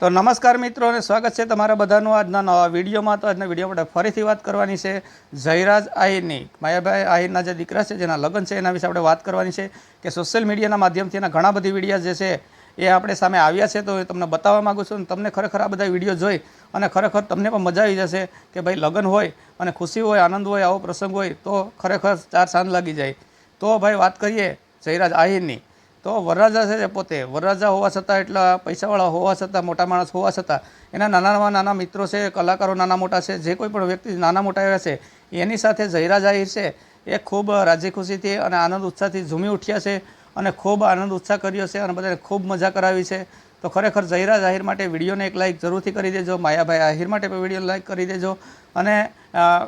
તો નમસ્કાર મિત્રો અને સ્વાગત છે તમારા બધાનું આજના નવા વિડીયોમાં। તો આજના વિડીયો માટે ફરીથી વાત કરવાની છે જયરાજ આહિરની, માયાભાઈ આહિરના જે દીકરા છે જેના લગ્ન છે એના વિશે આપણે વાત કરવાની છે કે સોશિયલ મીડિયાના માધ્યમથી એના ઘણા બધી વિડીયો જે છે એ આપણે સામે આવ્યા છે। તો એ તમને બતાવવા માગું છું અને તમને ખરેખર આ બધા વિડીયો જોઈ અને ખરેખર તમને પણ મજા આવી જશે કે ભાઈ લગ્ન હોય અને ખુશી હોય, આનંદ હોય, આવો પ્રસંગ હોય તો ખરેખર ચાર ચાંદ લાગી જાય। તો ભાઈ વાત કરીએ જયરાજ આહિરની, તો વરરાજા છે પોતે વરરાજા હોવા છતાં, એટલા પૈસાવાળા હોવા છતાં, મોટા માણસ હોવા છતાં એના નાનામાં નાના મિત્રો છે, કલાકારો નાના મોટા છે, જે કોઈ પણ વ્યક્તિ નાના મોટા એવા છે એની સાથે જયરાજ આહિર છે એ ખૂબ રાજી ખુશીથી અને આનંદ ઉત્સાહથી ઝૂમી ઉઠ્યા છે અને ખૂબ આનંદ ઉત્સાહ કર્યો છે અને બધાને ખૂબ મજા કરાવી છે। તો ખરેખર જયરાજ આહિર માટે વિડીયોને એક લાઇક જરૂરથી કરી દેજો, માયાભાઈ આહિર માટે પણ વિડીયો લાઇક કરી દેજો અને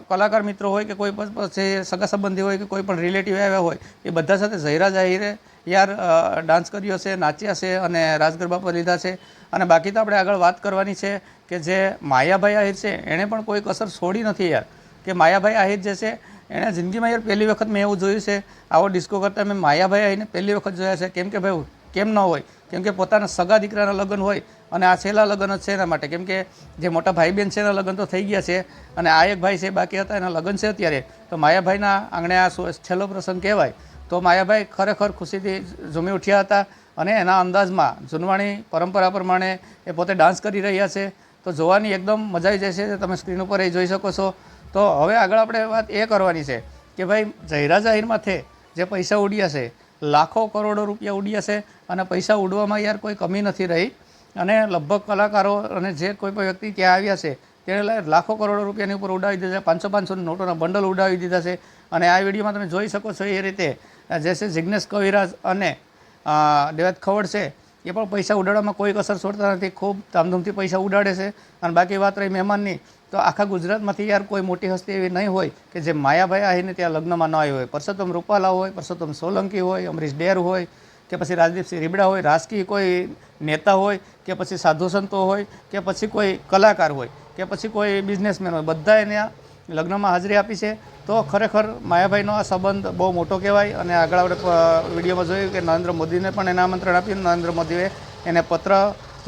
કલાકાર મિત્રો હોય કે કોઈ પછી સગા સંબંધી હોય કે કોઈ પણ રિલેટિવ આવ્યા હોય એ બધા સાથે જયરાજ આહિરે યાર ડાન્સ કર્યો છે, નાચ્યા છે અને રાસ ગરબા પર લીધા છે। અને બાકી તો આપણે આગળ વાત કરવાની છે કે જે માયાભાઈ આહિર છે એણે પણ કોઈ કસર છોડી નથી યાર, કે માયાભાઈ આહિર જે છે એણે જિંદગીમાં યાર પહેલી વખત મેં એવું જોયું છે આવો ડિસ્કો કરતાં મેં માયાભાઈ આહિરને પહેલી વખત જોયા છે। કેમ કે ભાઈ કેમ ન હોય, કેમ કે પોતાના સગા દીકરાના લગ્ન હોય અને આ છેલ્લા લગ્ન જ છે એના માટે, કેમ કે જે મોટા ભાઈ બહેન છે એના લગ્ન તો થઈ ગયા છે અને આ એક ભાઈ છે બાકી હતા એના લગ્ન છે અત્યારે, તો માયાભાઈના આંગણે આ છેલ્લો પ્રસંગ કહેવાય। તો માયાભાઈ ખરેખર ખુશીથી ઝૂમી ઉઠ્યા હતા અને એના અંદાજમાં જૂનવાણી પરંપરા પ્રમાણે એ પોતે ડાન્સ કરી રહ્યા છે। તો જોવાની એકદમ મજા આવી જાય છે, તમે સ્ક્રીન ઉપર એ જોઈ શકો છો। તો હવે આગળ આપણે વાત એ કરવાની છે કે ભાઈ જયરાજ આહિર માથે જે પૈસા ઉડ્યા છે, લાખો કરોડો રૂપિયા ઉડ્યા છે અને પૈસા ઉડવામાં યાર કોઈ કમી નથી રહી અને લગભગ કલાકારો અને જે કોઈ પણ વ્યક્તિ ત્યાં આવ્યા છે તેણે લાખો કરોડો રૂપિયાની ઉપર ઉડાવી દીધા છે, 500 નોટોના બંડલ ઉડાવી દીધા છે। અને આ વિડીયોમાં તમે જોઈ શકો છો એ રીતે જે છે જિગ્નેશ કવિરાજ અને દેવાત ખવડ છે એ પણ પૈસા ઉડાડવામાં કોઈ કસર છોડતા નથી, ખૂબ ધામધૂમથી પૈસા ઉડાડે છે। અને બાકી વાત રહી મહેમાનની, તો આખા ગુજરાતમાંથી યાર કોઈ મોટી હસ્તી એવી નહીં હોય કે જે માયાભાઈ આહિરને ત્યાં લગ્નમાં ન આવી હોય। પરસોત્તમ રૂપાલા હોય, પરસોત્તમ સોલંકી હોય, અમરીશ ડેર હોય કે પછી રાજદીપસિંહ રીબડા હોય, રાજકીય કોઈ નેતા હોય કે પછી સાધુ સંતો હોય કે પછી કોઈ કલાકાર હોય કે પછી કોઈ બિઝનેસમેન હોય, બધા એને લગ્નમાં હાજરી આપી છે। તો ખરેખર માયાભાઈનો આ સંબંધ બહુ મોટો કહેવાય। અને આગળ આપણે વિડીયોમાં જોયું કે નરેન્દ્ર મોદીને પણ એને આમંત્રણ આપ્યું, નરેન્દ્ર મોદીએ એને પત્ર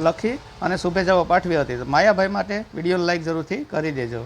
લખી અને શુભેચ્છાઓ પાઠવી હતી। તો માયાભાઈ માટે વિડીયોને લાઈક જરૂરથી કરી દેજો।